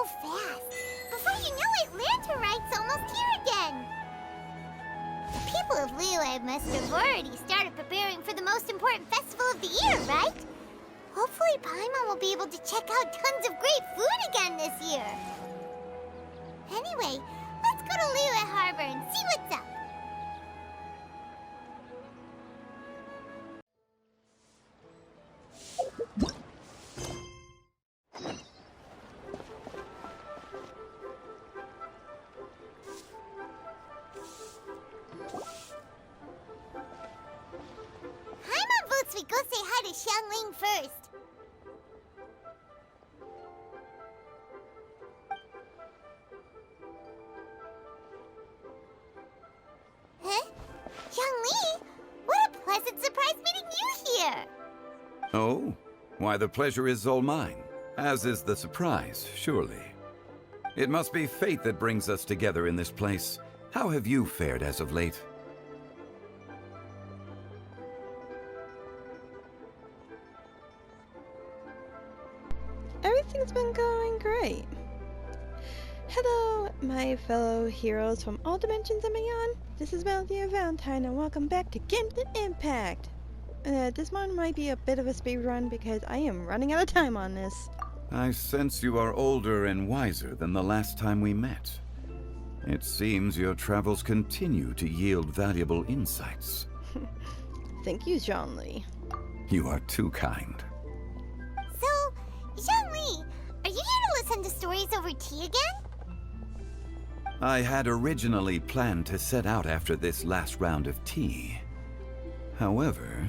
fast. Before you know it, Lantern Rite's almost here again. The people of Liyue must have already started preparing for the most important festival of the year, right? Hopefully Paimon will be able to check out tons of great food again this year. Anyway, let's go to Liyue Harbor and see what's up. Paimon votes we go say hi to Xiangling first. Huh? Xiangli? What a pleasant surprise meeting you here! Oh? Why, the pleasure is all mine. As is the surprise, surely. It must be fate that brings us together in this place. How have you fared as of late? Everything's been going great. Hello, my fellow heroes from all dimensions and beyond. This is Valentine Valentine, and welcome back to Genshin Impact. This one might be a bit of a speed run because I am running out of time on this. I sense you are older and wiser than the last time we met. It seems your travels continue to yield valuable insights. Thank you, Zhongli. You are too kind. So, Xiangli, are you here to listen to stories over tea again? I had originally planned to set out after this last round of tea. However,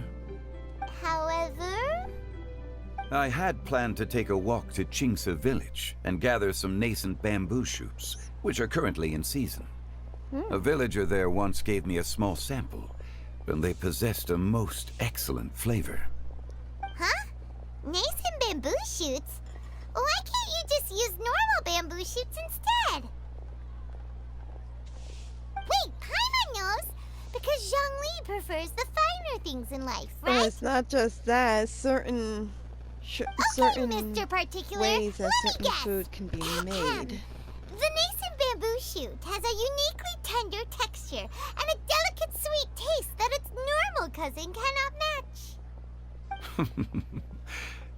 I had planned to take a walk to Qingce village and gather some nascent bamboo shoots, which are currently in season. A villager there once gave me a small sample, and they possessed a most excellent flavor. Huh? Nascent bamboo shoots? Why can't you just use normal bamboo shoots instead? Wait, Paimon knows! Because Zhongli prefers the finer things in life, right? It's not just that. Certain Mr. Particular, ways that let me certain guess. food can be made. The nascent bamboo shoot has a uniquely tender texture and a delicate sweet taste that its normal cousin cannot match.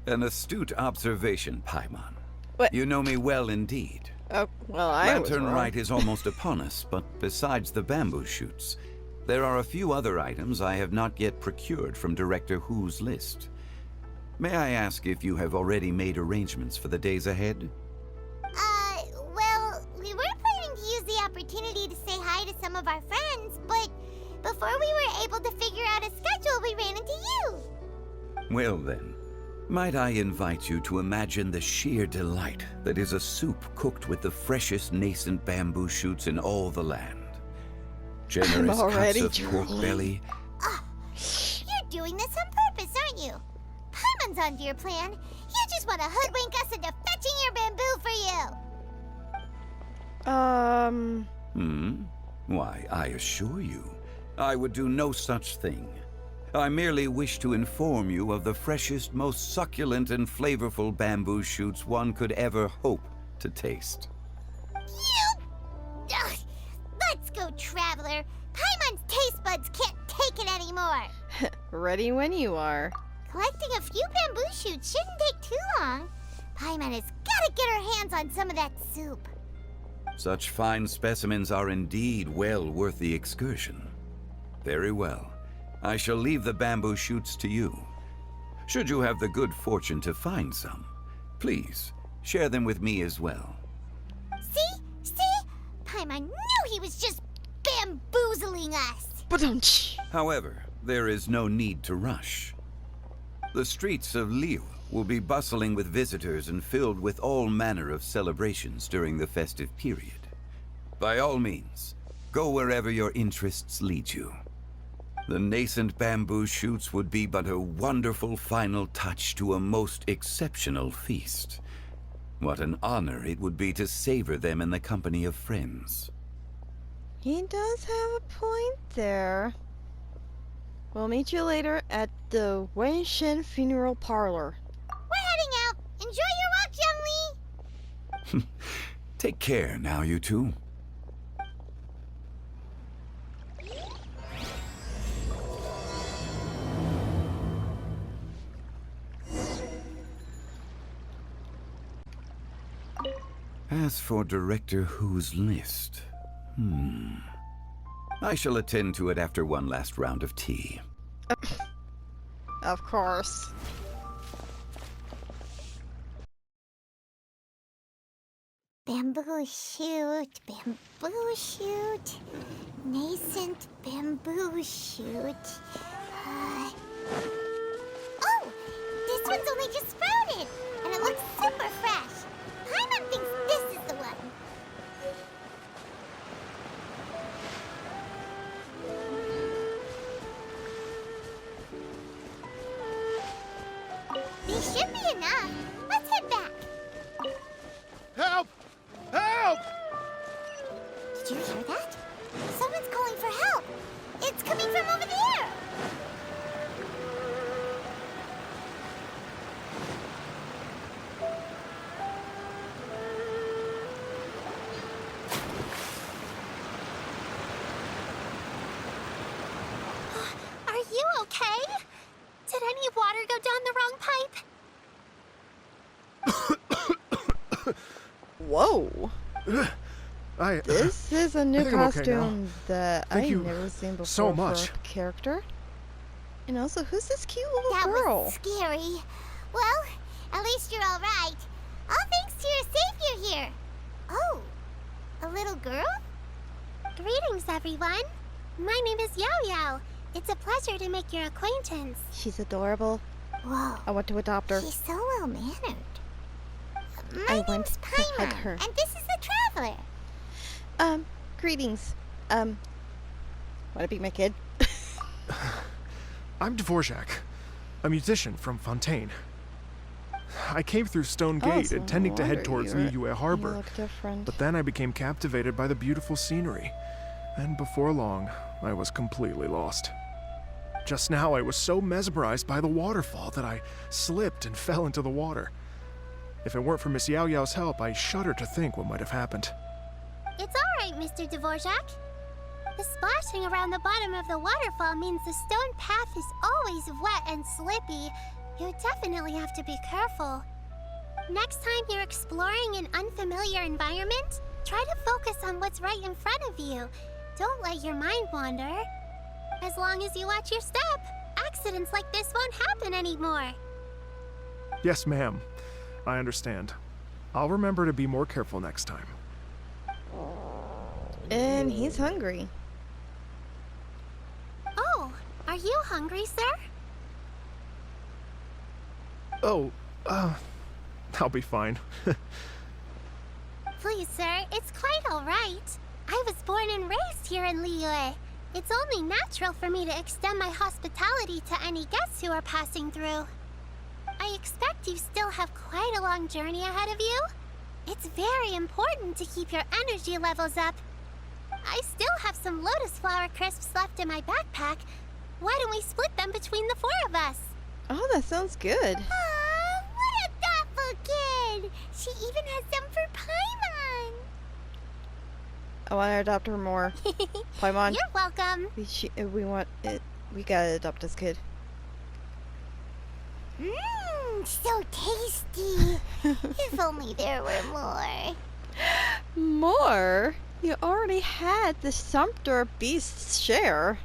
An astute observation, Paimon. What? You know me well indeed. Oh, well, I was Lantern wrong. Rite is almost upon us, but besides the bamboo shoots, there are a few other items I have not yet procured from Director Hu's list. May I ask if you have already made arrangements for the days ahead? Well, we were planning to use the opportunity to say hi to some of our friends, but before we were able to figure out a schedule, we ran into you. Well then, might I invite you to imagine the sheer delight that is a soup cooked with the freshest nascent bamboo shoots in all the land. Generous cuts of pork belly. You're doing this on purpose, aren't you? Paimon's onto your plan. You just want to hoodwink us into fetching your bamboo for you. Why, I assure you, I would do no such thing. I merely wish to inform you of the freshest, most succulent and flavorful bamboo shoots one could ever hope to taste. Ugh. Let's go, Traveler. Paimon's taste buds can't take it anymore. Ready when you are. Collecting a few bamboo shoots shouldn't take too long. Paimon has got to get her hands on some of that soup. Such fine specimens are indeed well worth the excursion. Very well. I shall leave the bamboo shoots to you. Should you have the good fortune to find some, please share them with me as well. See? Paimon knew he was just bamboozling us. Ba-dum-tsh. However, there is no need to rush. The streets of Liyue will be bustling with visitors and filled with all manner of celebrations during the festive period. By all means, go wherever your interests lead you. The nascent bamboo shoots would be but a wonderful final touch to a most exceptional feast. What an honor it would be to savor them in the company of friends. He does have a point there. We'll meet you later at the Wenshin Funeral Parlor. We're heading out. Enjoy your walk, young Lee. Take care now, you two. As for Director Who's list, I shall attend to it after one last round of tea. Of course. Bamboo shoot, nascent bamboo shoot. Oh, this one's only just sprouted, and it looks super fresh. Paimon thinks this is the one. These should be enough. Let's head back. Help! Help! Did you hear that? Someone's calling for help. It's coming from over there. Are you okay? Did any water go down the wrong pipe? Whoa. This is a new think I'm okay costume that Thank I've you never seen before so for much. a character. And also, who's this cute little That girl? was scary. Well, at least you're all right. All thanks to your savior here. Oh, a little girl? Greetings, everyone. My name is Yao Yao. It's a pleasure to make your acquaintance. She's adorable. Whoa, I want to adopt her. she's so well-mannered. I My want name's to hug Paimon, her. and this is the Traveler. Greetings. Wanna be my kid? I'm Dvorak, a musician from Fontaine. I came through Stone Gate, so intending no to head wonder towards you Liyue Harbor, look different. but then I became captivated by the beautiful scenery, and before long, I was completely lost. Just now, I was so mesmerized by the waterfall that I slipped and fell into the water. If it weren't for Miss Yao Yao's help, I shudder to think what might have happened. It's all right, Mr. Dvorak. The splashing around the bottom of the waterfall means the stone path is always wet and slippy. You definitely have to be careful. Next time you're exploring an unfamiliar environment, try to focus on what's right in front of you. Don't let your mind wander. As long as you watch your step, accidents like this won't happen anymore. Yes, ma'am. I understand. I'll remember to be more careful next time. And he's hungry. Oh, are you hungry, sir? Oh, I'll be fine. Please, sir, it's quite all right. I was born and raised here in Liyue. It's only natural for me to extend my hospitality to any guests who are passing through. I expect you still have quite a long journey ahead of you. It's very important to keep your energy levels up. I still have some lotus flower crisps left in my backpack. Why don't we split them between the four of us? Oh, that sounds good. Aw, what a thoughtful kid! She even has some for Paimon! I want to adopt her more. Paimon, You're welcome. we want it. We gotta adopt this kid. Mmm, so tasty. If only there were more. More? You already had the Sumpter Beast's share.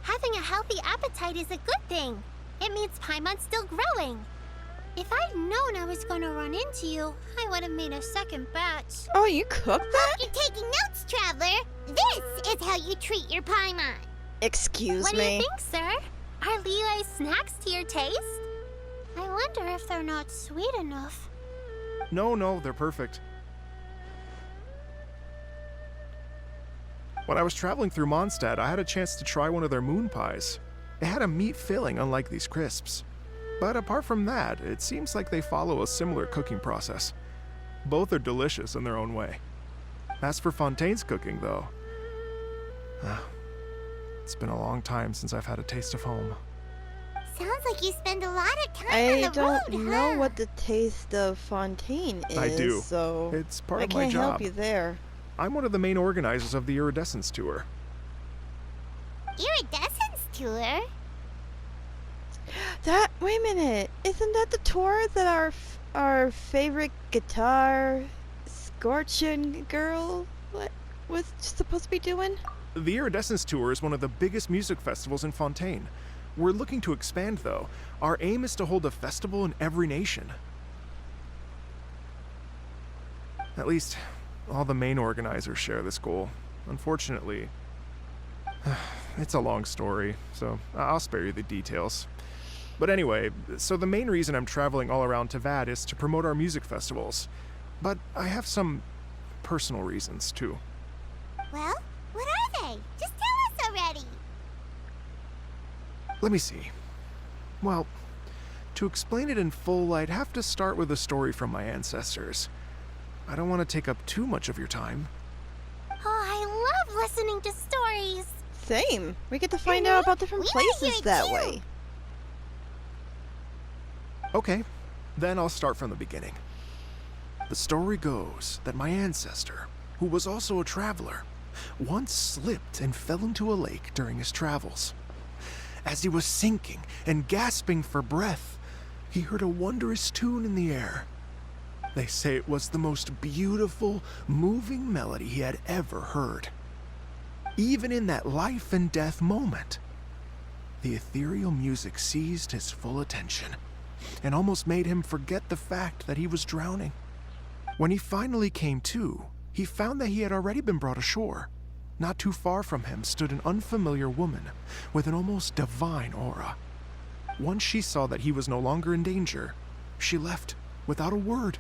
Having a healthy appetite is a good thing. It means Paimon's still growing. If I'd known I was going to run into you, I would have made a second batch. Oh, you cooked that? You're taking notes, Traveler. This is how you treat your Paimon. Excuse What me. do you think, sir? Are Liyue's snacks to your taste? I wonder if they're not sweet enough. No, they're perfect. When I was traveling through Mondstadt, I had a chance to try one of their moon pies. It had a meat filling, unlike these crisps. But apart from that, it seems like they follow a similar cooking process. Both are delicious in their own way. As for Fontaine's cooking, though, it's been a long time since I've had a taste of home. Sounds like you spend a lot of time on I the don't road, know huh? what the taste of Fontaine is, I do. so It's part I of my can't job. help you there. I'm one of the main organizers of the Iridescence Tour. Iridescence tour? Wait a minute, isn't that the tour that our favorite guitar scorching girl was supposed to be doing? The Iridescence Tour is one of the biggest music festivals in Fontaine. We're looking to expand, though. Our aim is to hold a festival in every nation. At least, all the main organizers share this goal. Unfortunately, it's a long story, so I'll spare you the details. But anyway, so the main reason I'm traveling all around Tavad is to promote our music festivals. But I have some personal reasons, too. Well, what are they? Just tell us already. Let me see. Well, to explain it in full, I'd have to start with a story from my ancestors. I don't want to take up too much of your time. Oh, I love listening to stories. Same. We get to find out about different We wanna hear places it that too. way. Okay, then I'll start from the beginning. The story goes that my ancestor, who was also a traveler, once slipped and fell into a lake during his travels. As he was sinking and gasping for breath, he heard a wondrous tune in the air. They say it was the most beautiful, moving melody he had ever heard. Even in that life and death moment, the ethereal music seized his full attention and almost made him forget the fact that he was drowning. When he finally came to, he found that he had already been brought ashore. Not too far from him stood an unfamiliar woman with an almost divine aura. Once she saw that he was no longer in danger, she left without a word.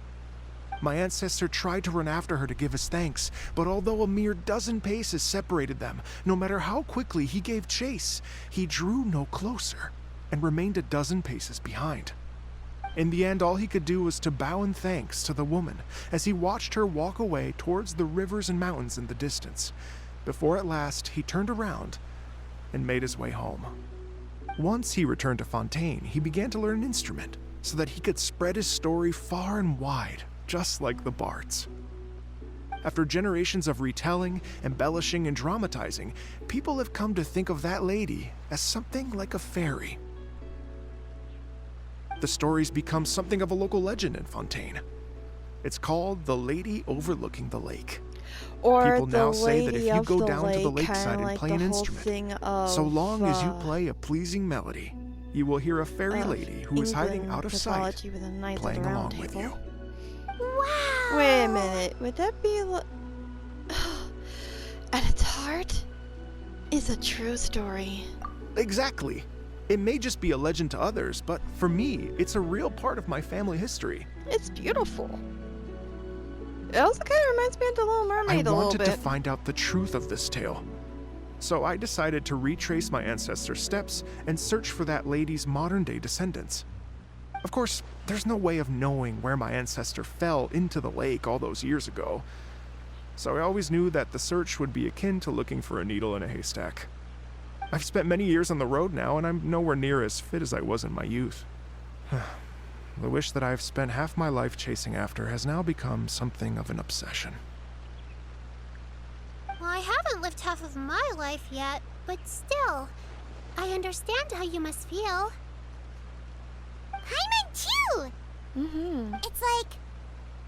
My ancestor tried to run after her to give his thanks, but although a mere dozen paces separated them, no matter how quickly he gave chase, he drew no closer and remained a dozen paces behind. In the end, all he could do was to bow in thanks to the woman as he watched her walk away towards the rivers and mountains in the distance, before at last he turned around and made his way home. Once he returned to Fontaine, he began to learn an instrument so that he could spread his story far and wide, just like the bards. After generations of retelling, embellishing, and dramatizing, people have come to think of that lady as something like a fairy. The story's become something of a local legend in Fontaine. It's called The Lady Overlooking the Lake. Or People the now say that if lady you of go the down to the lake, lakeside kinda and like play the an whole instrument, thing of, so long as you play a pleasing melody, you will hear a fairy lady who is hiding England out of sight, mythology with a Knights of playing the Round along with Table. you. Wow. Wait a minute, would that be at its heart is a true story. Exactly. It may just be a legend to others, but for me, it's a real part of my family history. It's beautiful. It also kind of reminds me of The Little Mermaid I a little wanted bit. to find out the truth of this tale. So I decided to retrace my ancestors' steps and search for that lady's modern-day descendants. Of course, there's no way of knowing where my ancestor fell into the lake all those years ago, so I always knew that the search would be akin to looking for a needle in a haystack. I've spent many years on the road now, and I'm nowhere near as fit as I was in my youth. The wish that I've spent half my life chasing after has now become something of an obsession. Well, I haven't lived half of my life yet, but still, I understand how you must feel. Paimon too! Mm-hmm. It's like...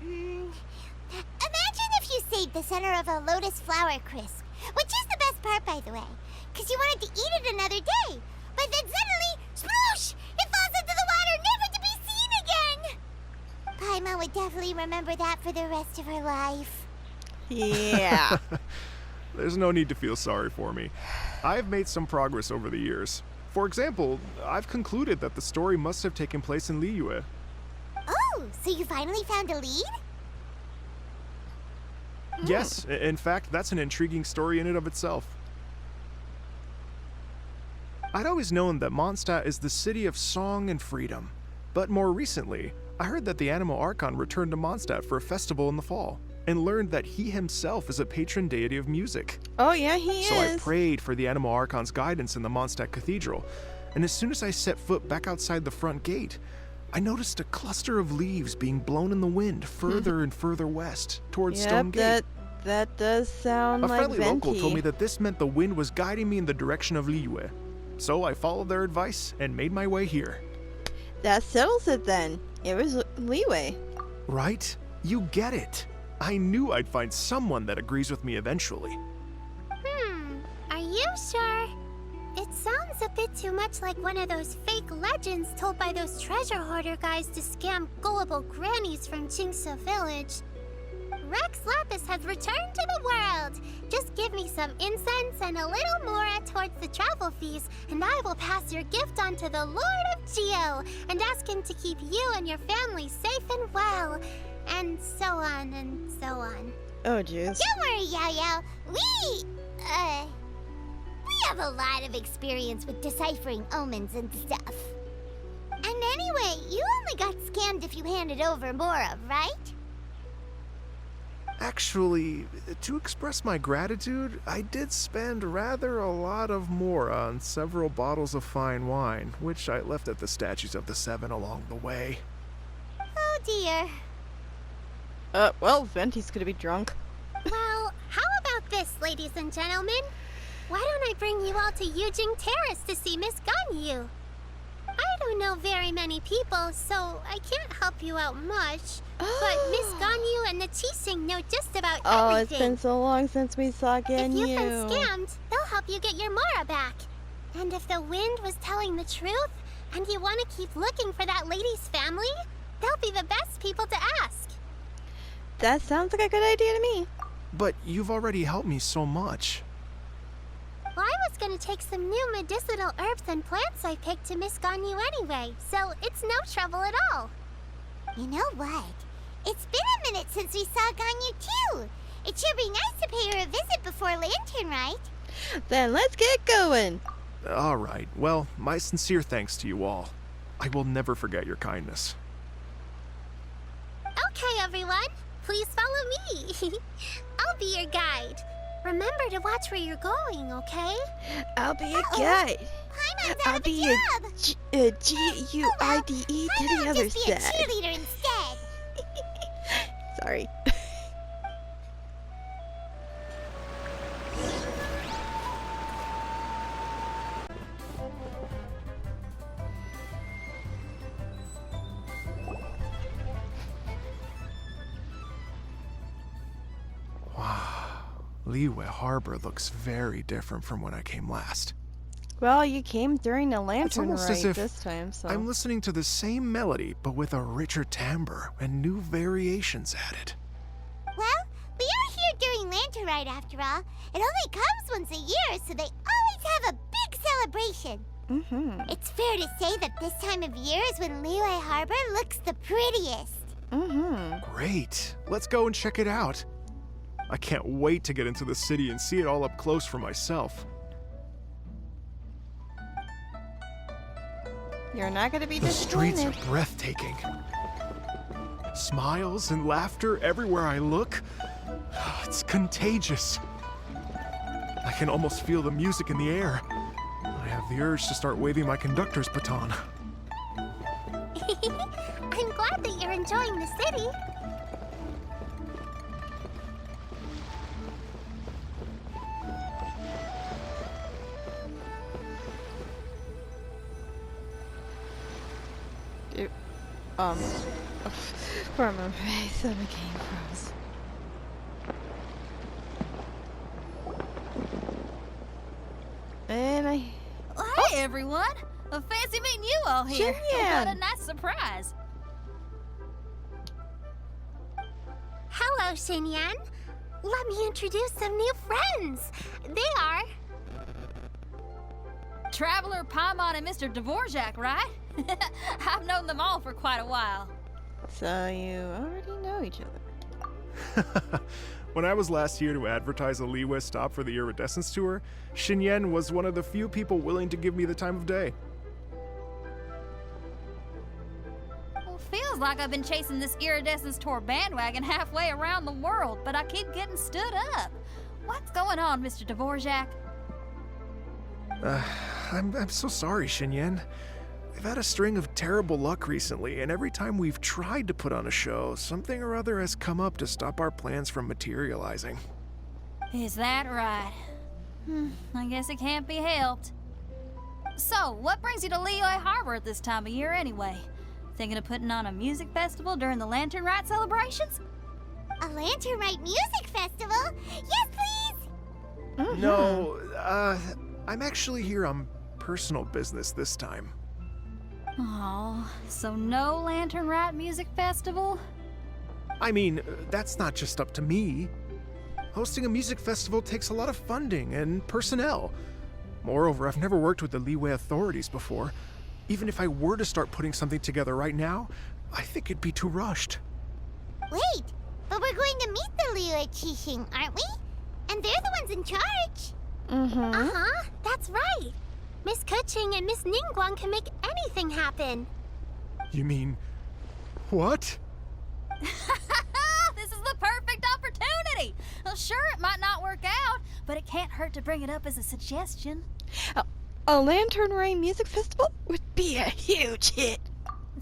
imagine if you saved the center of a lotus flower crisp, which is the best part, by the way, because you wanted to eat it another day, but then suddenly, sploosh! It falls into the water, never to be seen again! Paimon would definitely remember that for the rest of her life. Yeah. There's no need to feel sorry for me. I've made some progress over the years. For example, I've concluded that the story must have taken place in Liyue. Oh, so you finally found a lead? Yes, in fact, that's an intriguing story in and of itself. I'd always known that Mondstadt is the city of song and freedom, but more recently, I heard that the Anemo Archon returned to Mondstadt for a festival in the fall, and learned that he himself is a patron deity of music. Oh yeah, he So I is. prayed for the Anemo Archon's guidance in the Mondstadt Cathedral, and as soon as I set foot back outside the front gate, I noticed a cluster of leaves being blown in the wind further and further west towards Stone Gate. That does sound A like friendly local Venti. told me that this meant the wind was guiding me in the direction of Liyue. So I followed their advice and made my way here. That settles it then. It was Liyue. Right? You get it. I knew I'd find someone that agrees with me eventually. Are you sure? It sounds a bit too much like one of those fake legends told by those treasure hoarder guys to scam gullible grannies from Jingsa Village. Rex Lapis has returned to the world. Just give me some incense and a little mora towards the travel fees, and I will pass your gift on to the Lord of Geo and ask him to keep you and your family safe and well. And so on and so on. Oh, jeez. Don't worry, Yao Yao. We have a lot of experience with deciphering omens and stuff. And anyway, you only got scammed if you handed over Mora, right? Actually, to express my gratitude, I did spend rather a lot of mora on several bottles of fine wine, which I left at the Statues of the Seven along the way. Oh dear. Well, Venti's gonna be drunk. Well, how about this, ladies and gentlemen? Why don't I bring you all to Yujing Terrace to see Miss Ganyu? I don't know very many people, so I can't help you out much. But Miss Ganyu and the Qixing know just about Oh, it's everything. been so long since we saw Ganyu. If you've been scammed, they'll help you get your Mora back. And if the wind was telling the truth, and you want to keep looking for that lady's family, they'll be the best people to ask. That sounds like a good idea to me. But you've already helped me so much. Well, I was gonna take some new medicinal herbs and plants I picked to Miss Ganyu anyway, so it's no trouble at all. You know what? It's been a minute since we saw Ganyu too. It should be nice to pay her a visit before Lantern, right? Then let's get going. All right, well, my sincere thanks to you all. I will never forget your kindness. Okay, everyone. Please follow me. I'll be your guide. Remember to watch where you're going, okay? I'll be a guide. Paimon's out I'll of a be job. a G-U-I-D-E to Paimon the will other just be a side. cheerleader instead. Sorry. Liyue Harbor looks very different from when I came last. Well, you came during the lantern almost rite as if this time, so... I'm listening to the same melody, but with a richer timbre and new variations added. Well, we are here during Lantern Rite after all. It only comes once a year, so they always have a big celebration. Mm-hmm. It's fair to say that this time of year is when Liyue Harbor looks the prettiest. Mm-hmm. Great. Let's go and check it out. I can't wait to get into the city and see it all up close for myself. You're not gonna be The streets disappointed. are breathtaking. Smiles and laughter everywhere I look. It's contagious. I can almost feel the music in the air. I have the urge to start waving my conductor's baton. I'm glad that you're enjoying the city. For a moment, my stomach became froze. And I... Hey everyone! Fancy meeting you all here. Xinyan. What a nice surprise. Hello, Xinyan. Let me introduce some new friends. They are... Traveler, Paimon, and Mr. Dvorak, right? I've known them all for quite a while. So you already know each other. When I was last here to advertise a Liyue stop for the Iridescence Tour, Xinyan was one of the few people willing to give me the time of day. Well, feels like I've been chasing this Iridescence Tour bandwagon halfway around the world, but I keep getting stood up. What's going on, Mr. Dvorak? I'm so sorry, Xinyan. We've had a string of terrible luck recently, and every time we've tried to put on a show, something or other has come up to stop our plans from materializing. Is that right? I guess it can't be helped. So, what brings you to Liyue Harbor at this time of year anyway? Thinking of putting on a music festival during the Lantern Rite celebrations? A Lantern Rite music festival? Yes, please! No, I'm actually here on personal business this time. Oh, so no Lantern Rite music festival? I mean, that's not just up to me. Hosting a music festival takes a lot of funding and personnel. Moreover, I've never worked with the Liyue authorities before. Even if I were to start putting something together right now, I think it'd be too rushed. Wait, but we're going to meet the Liyue Qixing, aren't we? And they're the ones in charge. Uh-huh, that's right. Miss Keqing and Miss Ningguang can make anything happen. You mean... what? This is the perfect opportunity! Well, sure, it might not work out, but it can't hurt to bring it up as a suggestion. A Lantern Rite music festival would be a huge hit.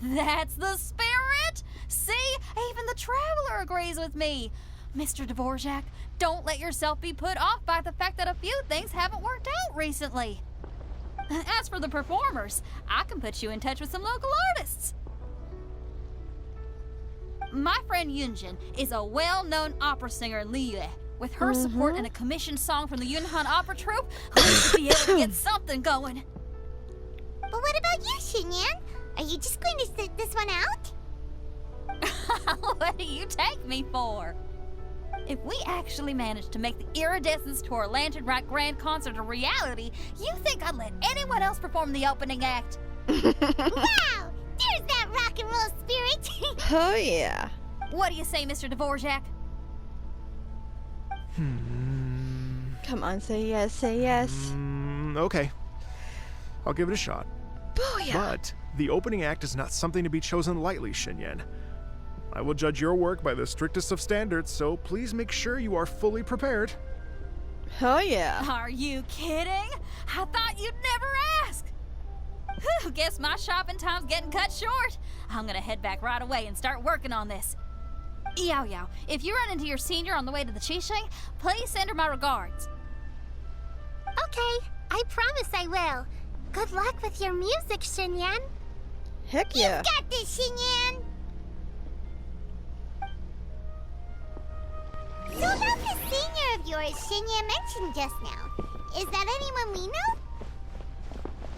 That's the spirit! See, even the Traveler agrees with me. Mr. Dvorak, don't let yourself be put off by the fact that a few things haven't worked out recently. As for the performers, I can put you in touch with some local artists. My friend Yunjin is a well-known opera singer in Liyue. With her support and a commissioned song from the Yunhan Opera Troupe, we should be able to get something going. But what about you, Xinyan? Are you just going to sit this one out? What do you take me for? If we actually manage to make the Iridescence Tour Lantern Rite Grand Concert a reality, you think I'd let anyone else perform the opening act? Wow! There's that rock and roll spirit! Oh yeah. What do you say, Mr. Dvorak? Come on, say yes, say yes. Okay. I'll give it a shot. Booyah! But the opening act is not something to be chosen lightly, Xinyan. I will judge your work by the strictest of standards, so please make sure you are fully prepared. Oh yeah. Are you kidding? I thought you'd never ask. Whew, guess my shopping time's getting cut short. I'm gonna head back right away and start working on this. Yao Yao, if you run into your senior on the way to the Qixing, please send her my regards. Okay, I promise I will. Good luck with your music, Xinyan. Heck yeah. Got this, Xinyan! So about the senior of yours Xinyan mentioned just now, is that anyone we know?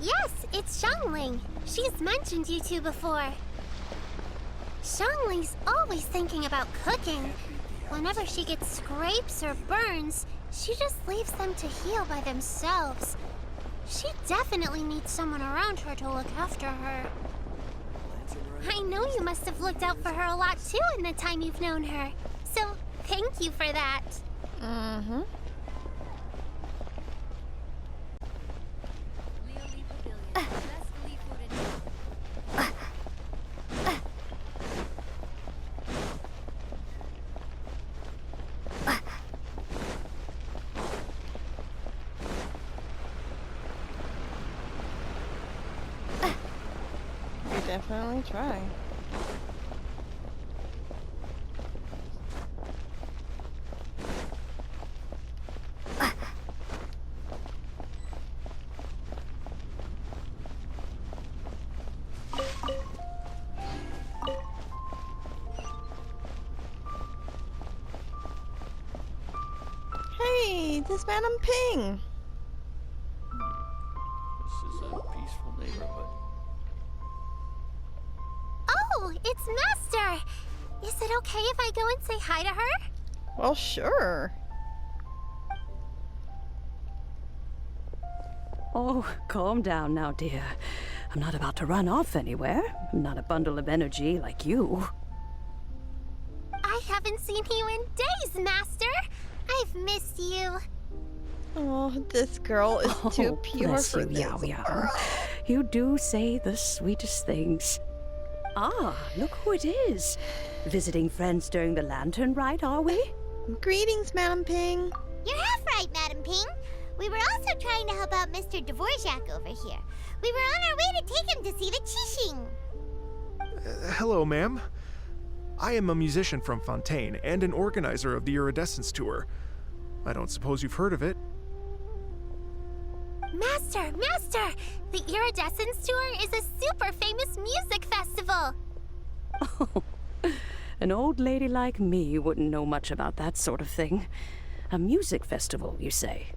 Yes, it's Xiangling. She's mentioned you two before. Xiangling's always thinking about cooking. Whenever she gets scrapes or burns, she just leaves them to heal by themselves. She definitely needs someone around her to look after her. I know you must have looked out for her a lot too in the time you've known her. So, thank you for that. You're definitely trying. Hey, this Madam Ping. This is a peaceful neighborhood. Oh, it's Master! Is it okay if I go and say hi to her? Well, sure. Oh, calm down now, dear. I'm not about to run off anywhere. I'm not a bundle of energy like you. I haven't seen you in days, Master! I've missed you. Oh, this girl is too Oh, pure bless for you, this. Yao Yao. You do say the sweetest things. Ah, look who it is. Visiting friends during the Lantern Rite, are we? Greetings, Madam Ping. You're half right, Madam Ping. We were also trying to help out Mr. Dvorak over here. We were on our way to take him to see the Qixing. Hello, ma'am. I am a musician from Fontaine and an organizer of the Iridescence Tour. I don't suppose you've heard of it. Master! The Iridescence Tour is a super famous music festival! Oh, an old lady like me wouldn't know much about that sort of thing. A music festival, you say?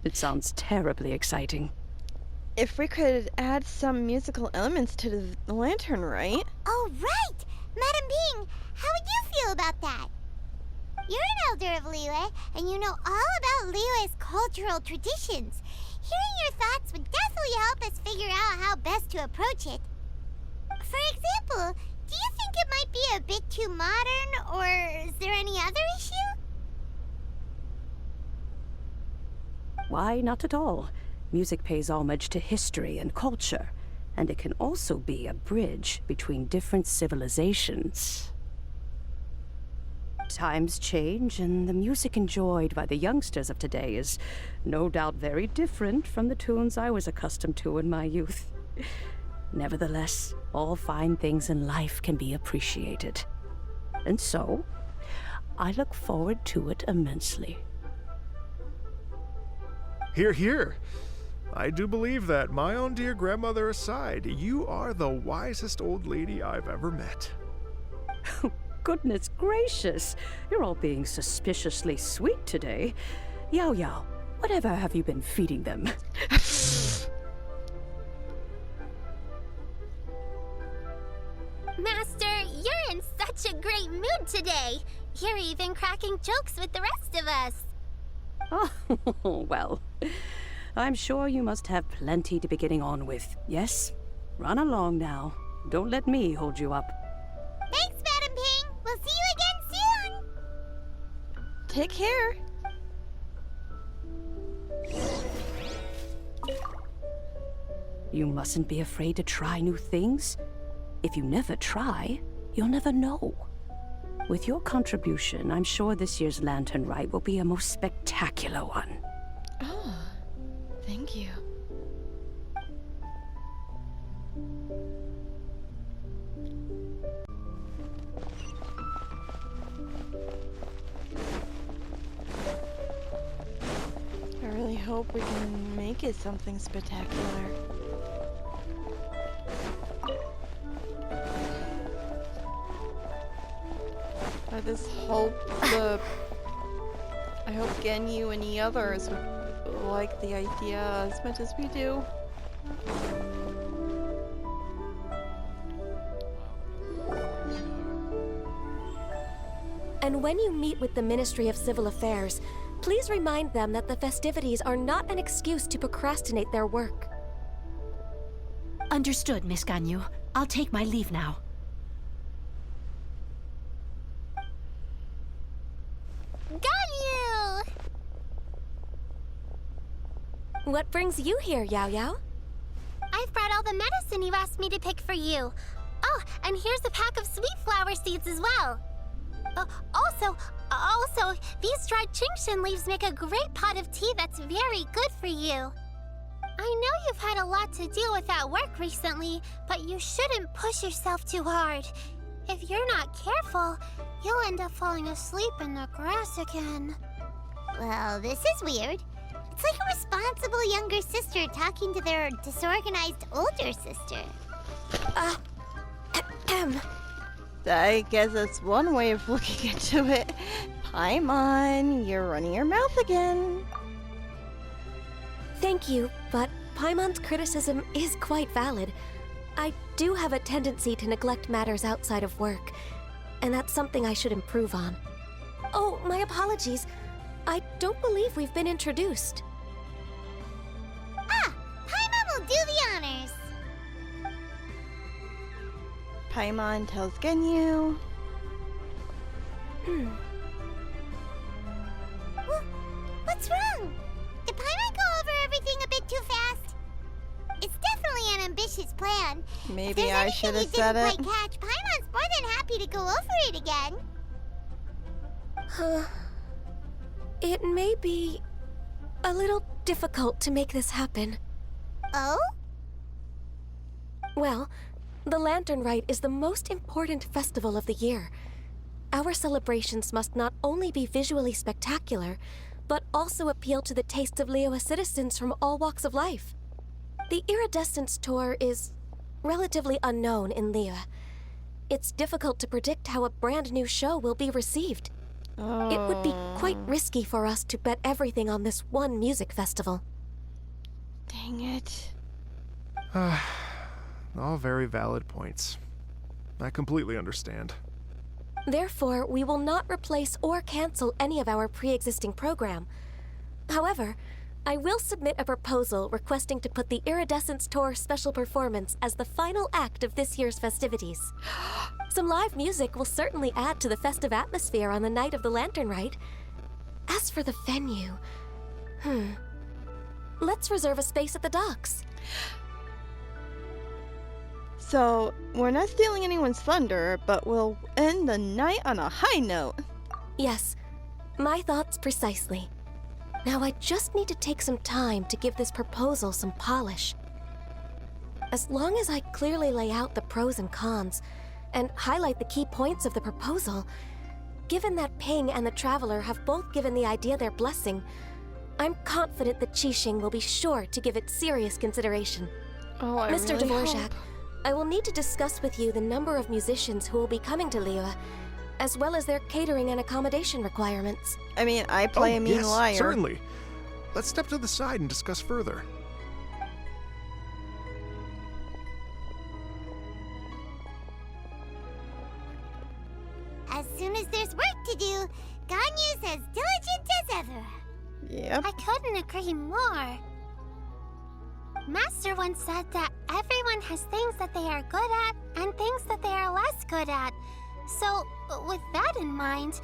It sounds terribly exciting. If we could add some musical elements to the lantern, right? Oh, right! Madam Ping, how would you feel about that? You're an elder of Liyue, and you know all about Liyue's cultural traditions. Hearing your thoughts would definitely help us figure out how best to approach it. For example, do you think it might be a bit too modern, or is there any other issue? Why, not at all. Music pays homage to history and culture, and it can also be a bridge between different civilizations. Times change, and the music enjoyed by the youngsters of today is no doubt very different from the tunes I was accustomed to in my youth. Nevertheless, all fine things in life can be appreciated. And so, I look forward to it immensely. Hear, hear. I do believe that, my own dear grandmother aside, you are the wisest old lady I've ever met. Goodness gracious! You're all being suspiciously sweet today. Yao Yao, whatever have you been feeding them? Master, you're in such a great mood today. You're even cracking jokes with the rest of us. Oh, well, I'm sure you must have plenty to be getting on with. Yes? Run along now. Don't let me hold you up. Thanks, Madam Ping. We'll see you again soon. Take care. You mustn't be afraid to try new things. If you never try, you'll never know. With your contribution, I'm sure this year's Lantern Rite will be a most spectacular one. Oh, thank you. I really hope we can make it something spectacular. I just hope I hope Genyu and the others would like the idea as much as we do. And when you meet with the Ministry of Civil Affairs, please remind them that the festivities are not an excuse to procrastinate their work. Understood, Miss Ganyu. I'll take my leave now. Ganyu! What brings you here, Yao Yao? I've brought all the medicine you asked me to pick for you. Oh, and here's a pack of sweet flower seeds as well. Also, these dried Qingshan leaves make a great pot of tea that's very good for you. I know you've had a lot to deal with at work recently, but you shouldn't push yourself too hard. If you're not careful, you'll end up falling asleep in the grass again. Well, this is weird. It's like a responsible younger sister talking to their disorganized older sister. I guess that's one way of looking into it. Paimon, you're running your mouth again. Thank you, but Paimon's criticism is quite valid. I do have a tendency to neglect matters outside of work, and that's something I should improve on. Oh, my apologies. I don't believe we've been introduced. Ah! Paimon will do the honors! Paimon tells Genyu. What's wrong? Did Paimon go over everything a bit too fast? It's definitely an ambitious plan. Maybe I should have said it. If there's anything you didn't quite catch, Paimon's more than happy to go over it again. It may be a little difficult to make this happen. Oh? Well, the Lantern Rite is the most important festival of the year. Our celebrations must not only be visually spectacular, but also appeal to the tastes of Liyue citizens from all walks of life. The Iridescence Tour is relatively unknown in Liyue. It's difficult to predict how a brand new show will be received. It would be quite risky for us to bet everything on this one music festival. Dang it. All very valid points. I completely understand. Therefore, we will not replace or cancel any of our pre-existing program. However, I will submit a proposal requesting to put the Iridescence Tour special performance as the final act of this year's festivities. Some live music will certainly add to the festive atmosphere on the night of the Lantern Rite. As for the venue, let's reserve a space at the docks. So, we're not stealing anyone's thunder, but we'll end the night on a high note. Yes, my thoughts precisely. Now I just need to take some time to give this proposal some polish. As long as I clearly lay out the pros and cons, and highlight the key points of the proposal, given that Ping and the Traveler have both given the idea their blessing, I'm confident that Qixing will be sure to give it serious consideration. Oh, I Mr. really Dvorak, hope. I will need to discuss with you the number of musicians who will be coming to Liyue, as well as their catering and accommodation requirements. I mean, I play a mean yes, liar. certainly. Let's step to the side and discuss further. As soon as there's work to do, Ganyu's as diligent as ever. Yep. I couldn't agree more. Master once said that everyone has things that they are good at and things that they are less good at. So, with that in mind,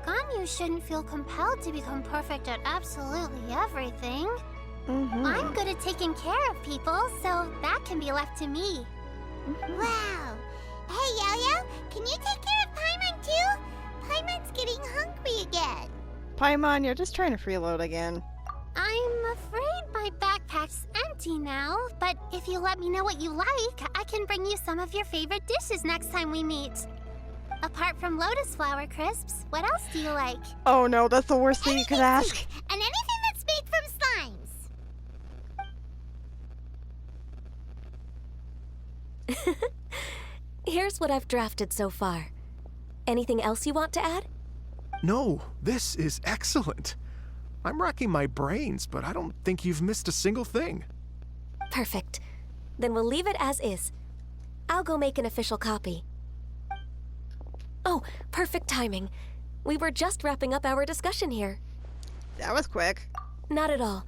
Ganyu shouldn't feel compelled to become perfect at absolutely everything. I'm good at taking care of people, so that can be left to me. Wow. Hey, Yo-Yo, can you take care of Paimon too? Paimon's getting hungry again. Paimon, you're just trying to freeload again. I'm afraid my backpack's empty now, but if you let me know what you like, I can bring you some of your favorite dishes next time we meet. Apart from lotus flower crisps, what else do you like? Oh no, that's the worst thing you could ask. Sweet, and anything that's made from slimes. Here's what I've drafted so far. Anything else you want to add? No, this is excellent. I'm racking my brains, but I don't think you've missed a single thing. Perfect. Then we'll leave it as is. I'll go make an official copy. Oh, perfect timing. We were just wrapping up our discussion here. That was quick. Not at all.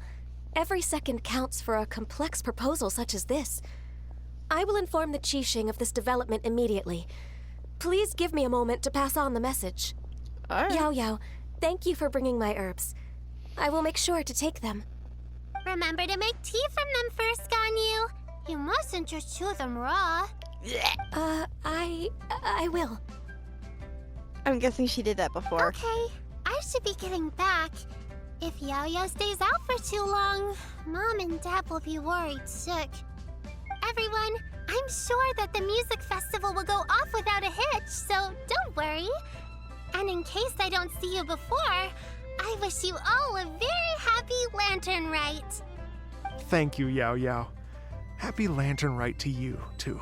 Every second counts for a complex proposal such as this. I will inform the Qixing of this development immediately. Please give me a moment to pass on the message. Alright. Yao Yao, thank you for bringing my herbs. I will make sure to take them. Remember to make tea from them first, Ganyu. You mustn't just chew them raw. I will. I'm guessing she did that before. Okay, I should be getting back. If Yao-Yao stays out for too long, Mom and Dad will be worried sick. Everyone, I'm sure that the music festival will go off without a hitch, so don't worry. And in case I don't see you before, I wish you all a very happy Lantern Rite. Thank you, Yao Yao. Happy Lantern Rite to you, too.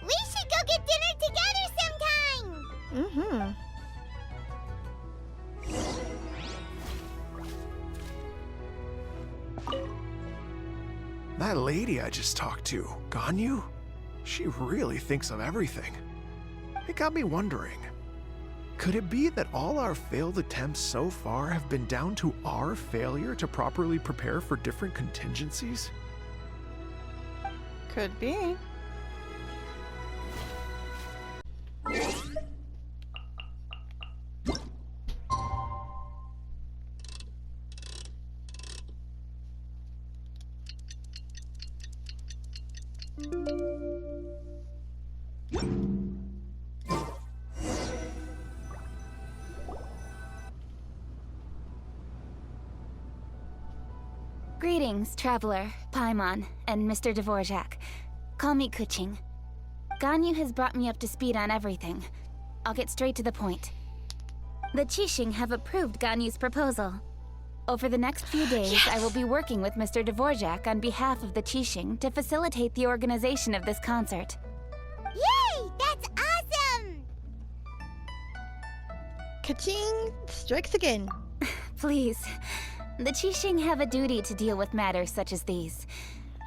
We should go get dinner together sometime. That lady I just talked to, Ganyu, she really thinks of everything. It got me wondering, could it be that all our failed attempts so far have been down to our failure to properly prepare for different contingencies? Could be. Greetings, Traveler, Paimon, and Mr. Dvorak. Call me Kuching. Ganyu has brought me up to speed on everything. I'll get straight to the point. The Qixing have approved Ganyu's proposal. Over the next few days, I will be working with Mr. Dvorak on behalf of the Qixing to facilitate the organization of this concert. Yay! That's awesome! Ka-ching! Strikes again. Please. The Qixing have a duty to deal with matters such as these.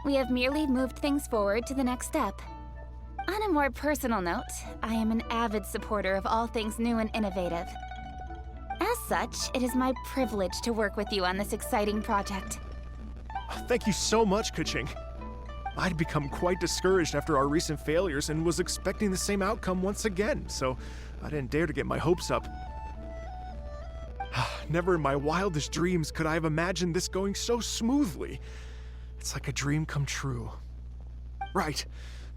We have merely moved things forward to the next step. On a more personal note, I am an avid supporter of all things new and innovative. As such, it is my privilege to work with you on this exciting project. Thank you so much, Kuching. I'd become quite discouraged after our recent failures and was expecting the same outcome once again, so I didn't dare to get my hopes up. Never in my wildest dreams could I have imagined this going so smoothly. It's like a dream come true. Right.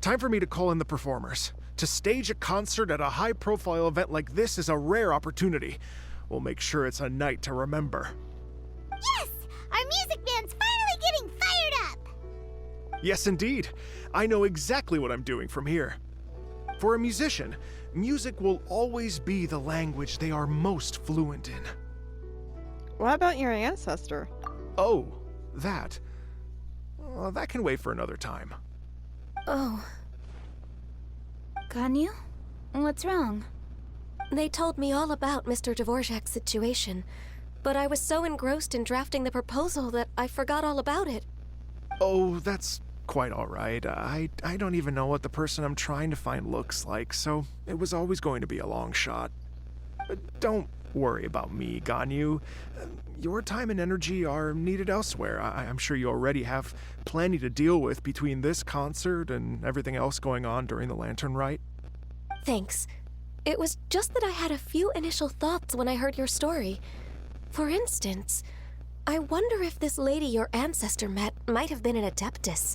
Time for me to call in the performers. To stage a concert at a high-profile event like this is a rare opportunity. We'll make sure it's a night to remember. Yes! Our music band's finally getting fired up! Yes, indeed. I know exactly what I'm doing from here. For a musician, music will always be the language they are most fluent in. What about your ancestor? Oh, that. Well, that can wait for another time. Oh, Ganyu? What's wrong? they told me all about Mr. Dvorak's situation, but I was so engrossed in drafting the proposal that I forgot all about it. Oh, that's quite all right. I don't even know what the person I'm trying to find looks like, so it was always going to be a long shot. Don't worry about me, Ganyu. Your time and energy are needed elsewhere. I'm sure you already have plenty to deal with between this concert and everything else going on during the Lantern Rite. Thanks. It was just that I had a few initial thoughts when I heard your story. For instance, I wonder if this lady your ancestor met might have been an Adeptus.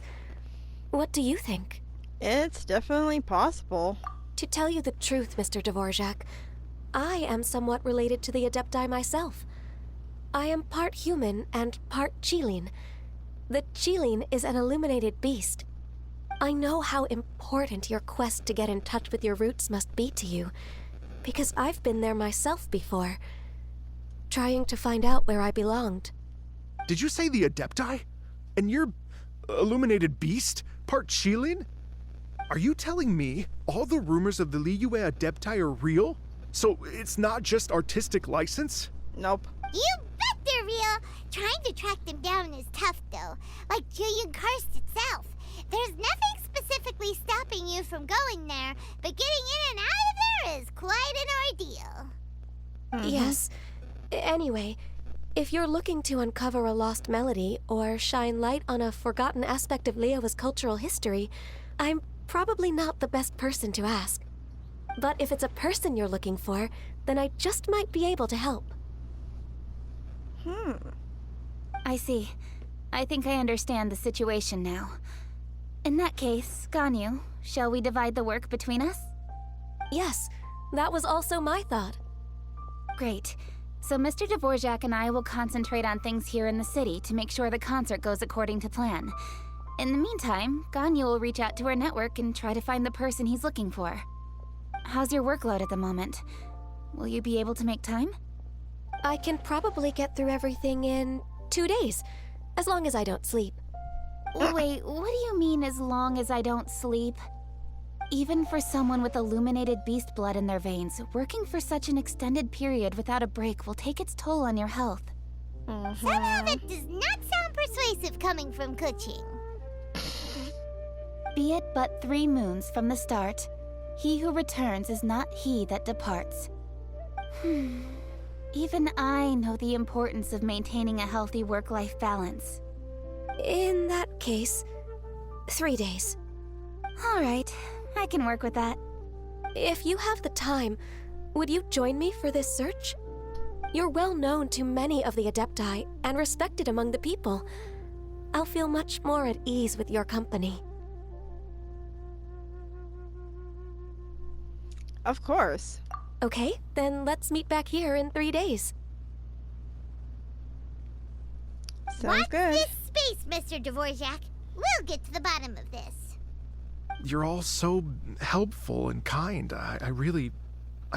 What do you think? It's definitely possible. To tell you the truth, Mr. Dvorak, I am somewhat related to the Adepti myself. I am part human and part Qilin. The Qilin is an illuminated beast. I know how important your quest to get in touch with your roots must be to you, because I've been there myself before, trying to find out where I belonged. Did you say the Adepti? And you're illuminated beast? Part Qilin? Are you telling me all the rumors of the Liyue Adepti are real? So it's not just artistic license? Nope. You bet they're real! Trying to track them down is tough, though. Like Julian Karst itself. There's nothing specifically stopping you from going there, but getting in and out of there is quite an ordeal. Yes. Anyway, if you're looking to uncover a lost melody or shine light on a forgotten aspect of Liyue's cultural history, I'm probably not the best person to ask. But if it's a person you're looking for, then I just might be able to help. I see. I think I understand the situation now. In that case, Ganyu, shall we divide the work between us? Yes, that was also my thought. Great. So Mr. Dvorak and I will concentrate on things here in the city to make sure the concert goes according to plan. In the meantime, Ganyu will reach out to our network and try to find the person he's looking for. How's your workload at the moment? Will you be able to make time? I can probably get through everything in 2 days, as long as I don't sleep. Wait, what do you mean as long as I don't sleep? Even for someone with illuminated beast blood in their veins, working for such an extended period without a break will take its toll on your health. Somehow that does not sound persuasive coming from Kuching. Be it but 3 moons from the start, he who returns is not he that departs. Even I know the importance of maintaining a healthy work-life balance. In that case, 3 days. All right, I can work with that. If you have the time, would you join me for this search? You're well known to many of the Adepti and respected among the people. I'll feel much more at ease with your company. Of course. Okay, then let's meet back here in 3 days. Sounds Watch good. this face, Mr. Dvorak. We'll get to the bottom of this. You're all so helpful and kind. I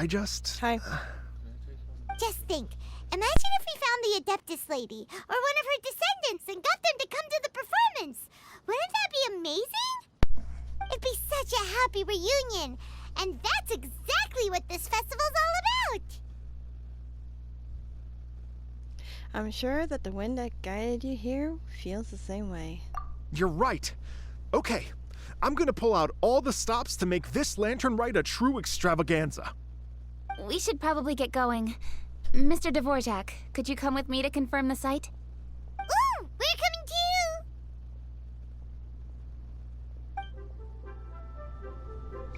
just... Hi. Just think. Imagine if we found the Adeptus lady, or one of her descendants, and got them to come to the performance. Wouldn't that be amazing? It'd be such a happy reunion. And that's exactly what this festival's all about. I'm sure that the wind that guided you here feels the same way. You're right. Okay, I'm gonna pull out all the stops to make this lantern ride a true extravaganza. We should probably get going. Mr. Dvorak, could you come with me to confirm the site? Ooh, we're coming too!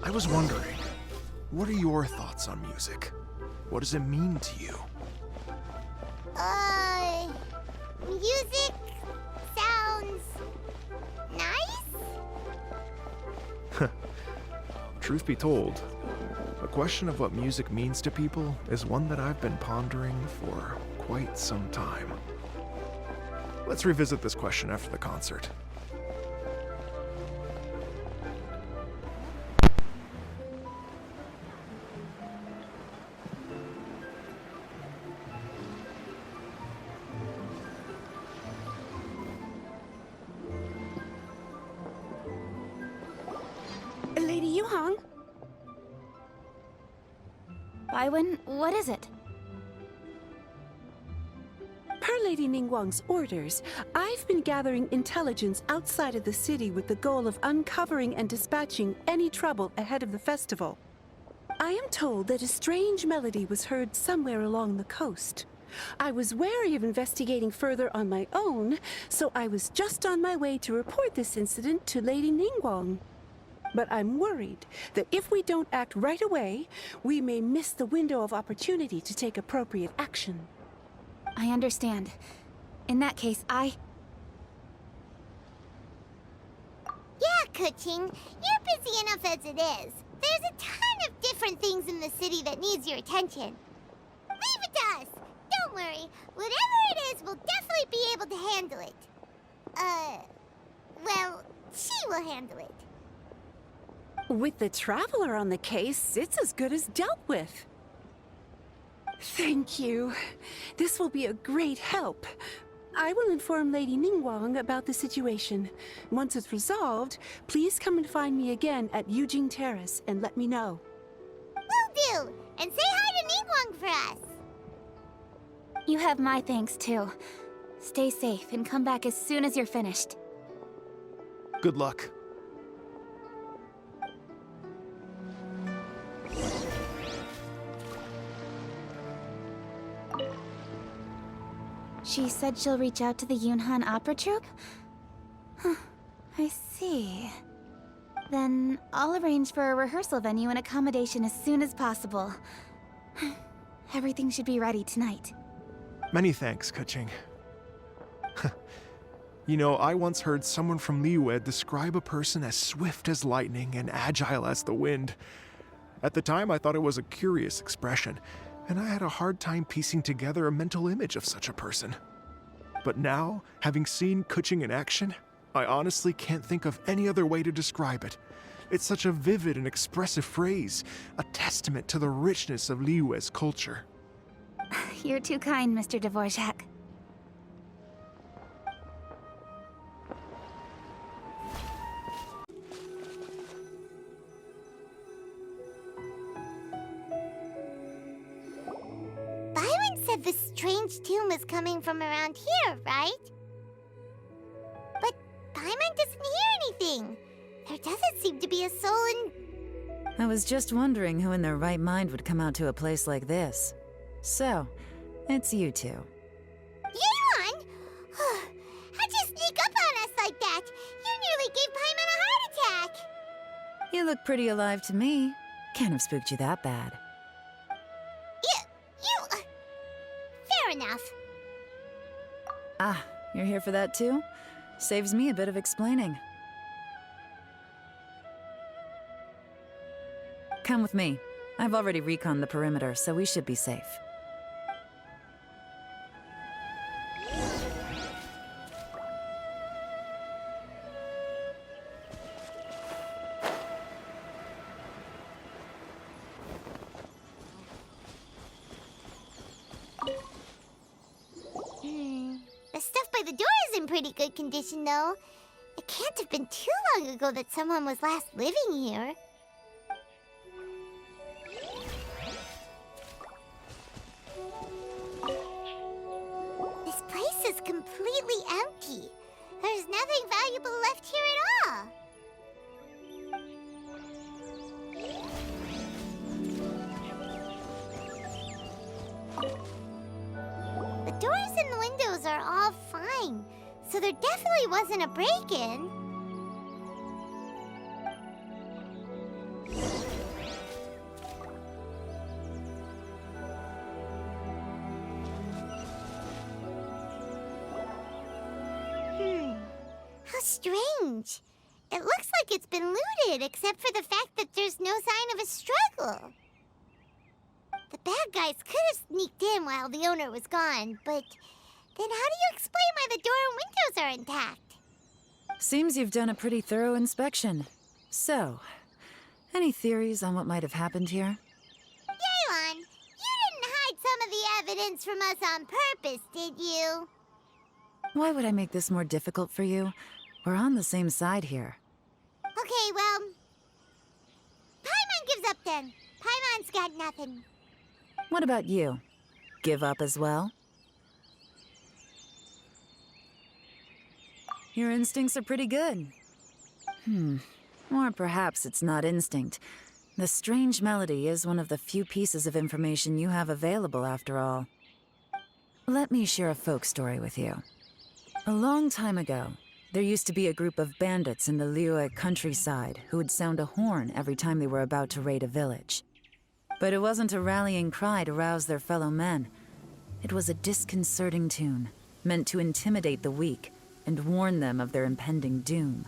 I was wondering, what are your thoughts on music? What does it mean to you? Music sounds nice? Truth be told, the question of what music means to people is one that I've been pondering for quite some time. Let's revisit this question after the concert. Lady Yuhang? Baiwen, what is it? Per Lady Ningguang's orders, I've been gathering intelligence outside of the city with the goal of uncovering and dispatching any trouble ahead of the festival. I am told that a strange melody was heard somewhere along the coast. I was wary of investigating further on my own, so I was just on my way to report this incident to Lady Ningguang. But I'm worried that if we don't act right away, we may miss the window of opportunity to take appropriate action. I understand. In that case, Yeah, Kuching, you're busy enough as it is. There's a ton of different things in the city that needs your attention. Leave it to us. Don't worry. Whatever it is, we'll definitely be able to handle it. Well, she will handle it. With the Traveler on the case, it's as good as dealt with. Thank you. This will be a great help. I will inform Lady Ningguang about the situation. Once it's resolved, please come and find me again at Yujing Terrace and let me know. Will do. And say hi to Ningguang for us. you have my thanks too. Stay safe and come back as soon as you're finished. Good luck. She said she'll reach out to the Yunhan Opera Troupe? Huh, I see. Then I'll arrange for a rehearsal venue and accommodation as soon as possible. Everything should be ready tonight. Many thanks, Kuching. You know, I once heard someone from Liyue describe a person as swift as lightning and agile as the wind. At the time, I thought it was a curious expression, and I had a hard time piecing together a mental image of such a person. But now, having seen Kuching in action, I honestly can't think of any other way to describe it. It's such a vivid and expressive phrase, a testament to the richness of Liyue's culture. You're too kind, Mr. Dvorak. Byron said the strange tune was coming from around here, right? But Paimon doesn't hear anything. There doesn't seem to be a soul in... I was just wondering who in their right mind would come out to a place like this. So, it's you two. Yuan! How'd you sneak up on us like that? You nearly gave Paimon a heart attack! You look pretty alive to me. Can't have spooked you that bad. Fair enough. Ah, you're here for that too? Saves me a bit of explaining. Come with me. I've already reconned the perimeter, so we should be safe. stuff by the door is in pretty good condition, though. It can't have been too long ago that someone was last living here. This place is completely empty. There's nothing valuable left here at all. The doors and the windows are all fine, so there definitely wasn't a break-in. How strange. It looks like it's been looted, except for the fact that there's no sign of a struggle. The bad guys could have sneaked in while the owner was gone, but then how do you explain why the door and windows are intact? Seems you've done a pretty thorough inspection. So, any theories on what might have happened here? Yelan, you didn't hide some of the evidence from us on purpose, did you? Why would I make this more difficult for you? We're on the same side here. Okay, well, Paimon gives up then. Paimon's got nothing. What about you? Give up as well? Your instincts are pretty good. Or perhaps it's not instinct. The strange melody is one of the few pieces of information you have available, after all. Let me share a folk story with you. A long time ago, there used to be a group of bandits in the Liyue countryside who would sound a horn every time they were about to raid a village. But it wasn't a rallying cry to rouse their fellow men. It was a disconcerting tune, meant to intimidate the weak and warn them of their impending doom.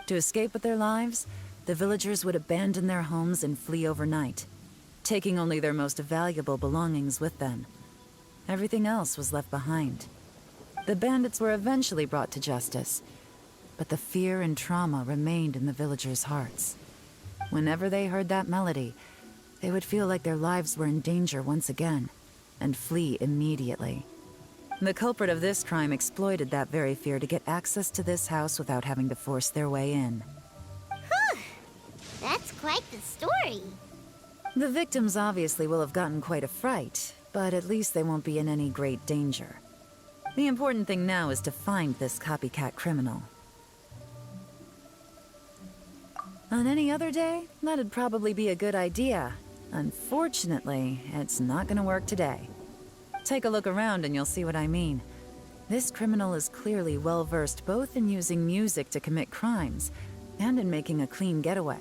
To escape with their lives, the villagers would abandon their homes and flee overnight, taking only their most valuable belongings with them. Everything else was left behind. The bandits were eventually brought to justice, but the fear and trauma remained in the villagers' hearts. Whenever they heard that melody, they would feel like their lives were in danger once again, and flee immediately. The culprit of this crime exploited that very fear to get access to this house without having to force their way in. Whew! That's quite the story. The victims obviously will have gotten quite a fright, but at least they won't be in any great danger. The important thing now is to find this copycat criminal. On any other day, that'd probably be a good idea. Unfortunately, it's not gonna work today. Take a look around and you'll see what I mean. This criminal is clearly well-versed both in using music to commit crimes and in making a clean getaway.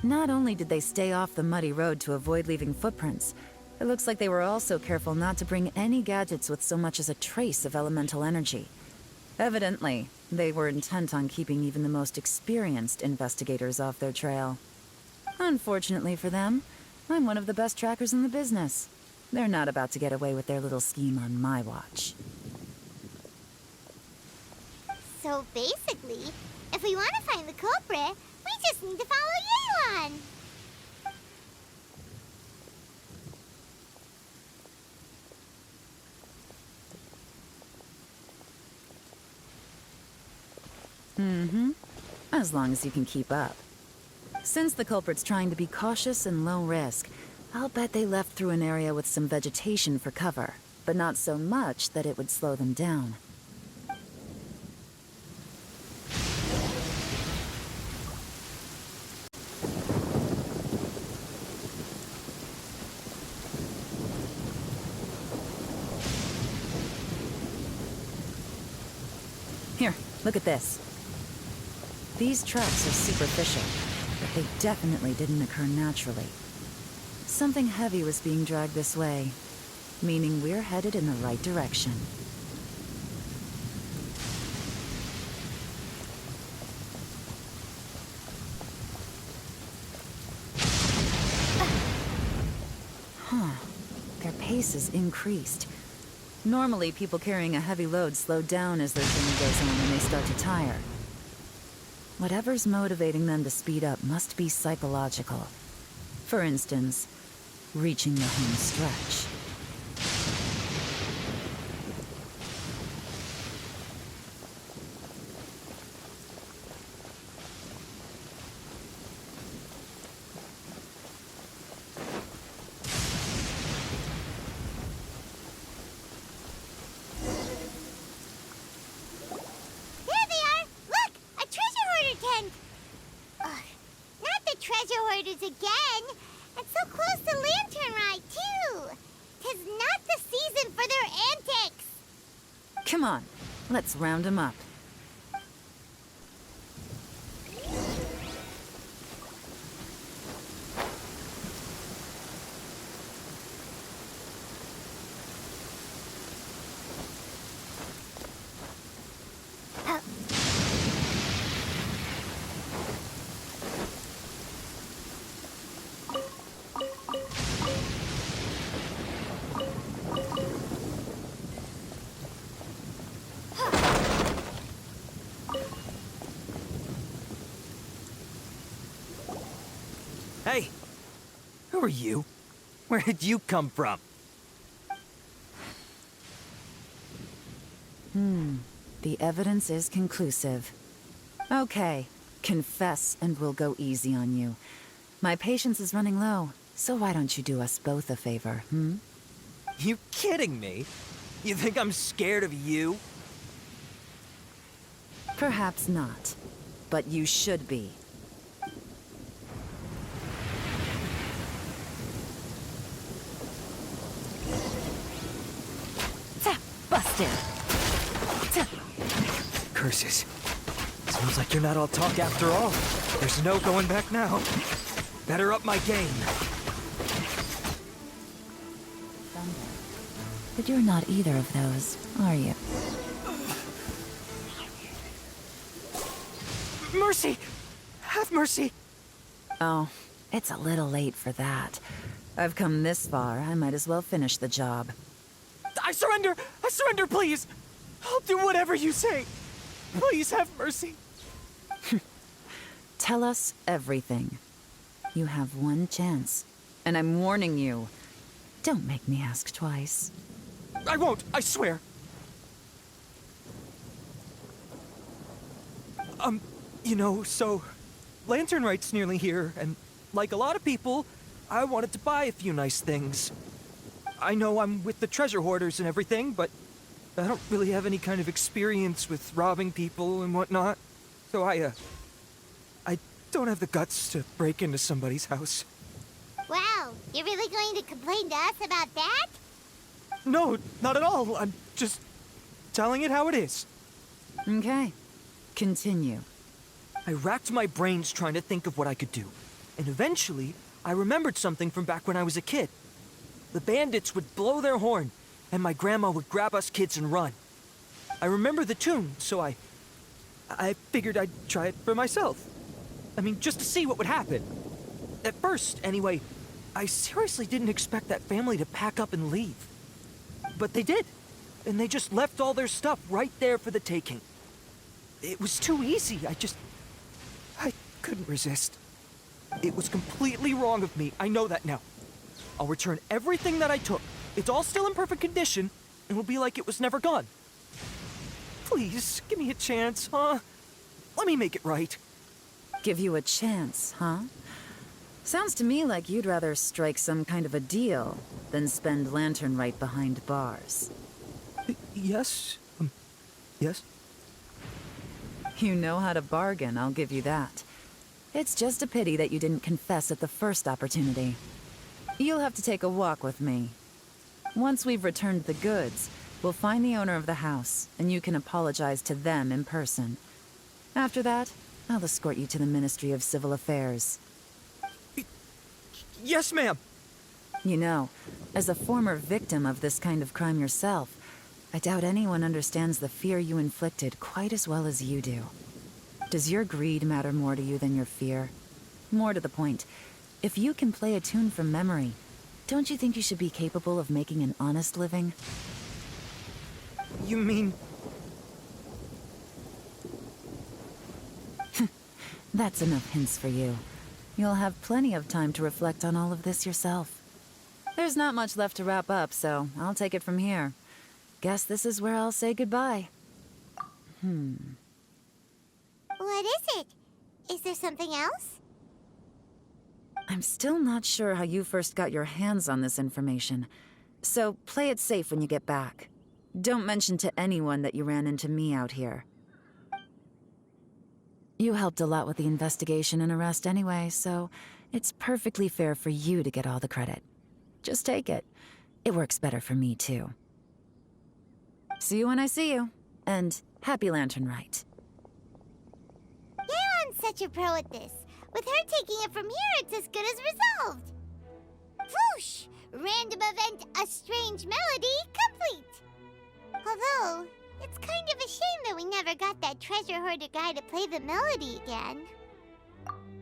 Not only did they stay off the muddy road to avoid leaving footprints, it looks like they were also careful not to bring any gadgets with so much as a trace of elemental energy. Evidently, they were intent on keeping even the most experienced investigators off their trail. Unfortunately for them, I'm one of the best trackers in the business. They're not about to get away with their little scheme on my watch. So basically, if we want to find the culprit, we just need to follow Yelan. As long as you can keep up. Since the culprit's trying to be cautious and low risk, I'll bet they left through an area with some vegetation for cover, but not so much that it would slow them down. Here, look at this. These tracks are superficial, but they definitely didn't occur naturally. Something heavy was being dragged this way, meaning we're headed in the right direction. Their pace is increased. Normally, people carrying a heavy load slow down as their journey goes on and they start to tire. Whatever's motivating them to speed up must be psychological. For instance, reaching the home stretch. again! And so close to Lantern Ride, too! 'Tis not the season for their antics! Come on, let's round them up. Hey! Who are you? Where did you come from? The evidence is conclusive. Okay, confess and we'll go easy on you. My patience is running low, so why don't you do us both a favor, You kidding me? You think I'm scared of you? Perhaps not, but you should be. Busted! Curses. Seems like you're not all talk after all. There's no going back now. Better up my game. But you're not either of those, are you? Mercy! Have mercy! Oh, it's a little late for that. I've come this far, I might as well finish the job. I surrender! I surrender, please! I'll do whatever you say. Please have mercy. Tell us everything. You have one chance, and I'm warning you. Don't make me ask twice. I won't, I swear. You know, so Lantern Right's nearly here, and like a lot of people, I wanted to buy a few nice things. I know I'm with the treasure hoarders and everything, but I don't really have any kind of experience with robbing people and whatnot. So I don't have the guts to break into somebody's house. Wow, you're really going to complain to us about that? No, not at all. I'm just telling it how it is. Okay, continue. I racked my brains trying to think of what I could do. And eventually, I remembered something from back when I was a kid. The bandits would blow their horn, and my grandma would grab us kids and run. I remember the tune, so I figured I'd try it for myself. I mean, just to see what would happen. At first, anyway, I seriously didn't expect that family to pack up and leave. But they did, and they just left all their stuff right there for the taking. It was too easy, I couldn't resist. It was completely wrong of me, I know that now. I'll return everything that I took. It's all still in perfect condition, and will be like it was never gone. Please, give me a chance, huh? Let me make it right. Give you a chance, huh? Sounds to me like you'd rather strike some kind of a deal than spend Lantern Right behind bars. Yes? Yes? You know how to bargain, I'll give you that. It's just a pity that you didn't confess at the first opportunity. You'll have to take a walk with me. Once we've returned the goods, we'll find the owner of the house, and you can apologize to them in person. After that, I'll escort you to the Ministry of Civil Affairs. Yes, ma'am! You know, as a former victim of this kind of crime yourself, I doubt anyone understands the fear you inflicted quite as well as you do. Does your greed matter more to you than your fear? More to the point, if you can play a tune from memory, don't you think you should be capable of making an honest living? You mean... That's enough hints for you. You'll have plenty of time to reflect on all of this yourself. There's not much left to wrap up, so I'll take it from here. Guess this is where I'll say goodbye. What is it? Is there something else? I'm still not sure how you first got your hands on this information, so play it safe when you get back. Don't mention to anyone that you ran into me out here. You helped a lot with the investigation and arrest anyway, so It's perfectly fair for you to get all the credit. Just take it. It works better for me, too. See you when I see you. And happy Lantern Rite. Yeon's such a pro at this. With her taking it from here, it's as good as resolved. Whoosh! Random event, a strange melody, complete! Although, it's kind of a shame that we never got that treasure hoarder guy to play the melody again.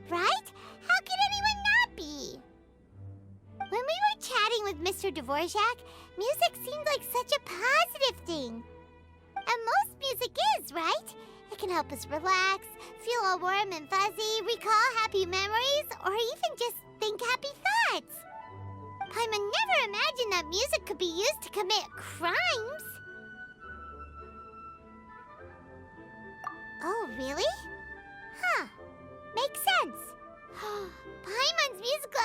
Right? How could anyone not be? When we were chatting with Mr. Dvorak, music seemed like such a positive thing. And most music is, right? It can help us relax, feel all warm and fuzzy, recall happy memories, or even just think happy thoughts. Paimon never imagined that music could be used to commit crimes. Oh, really? Huh. Makes sense. Paimon's musical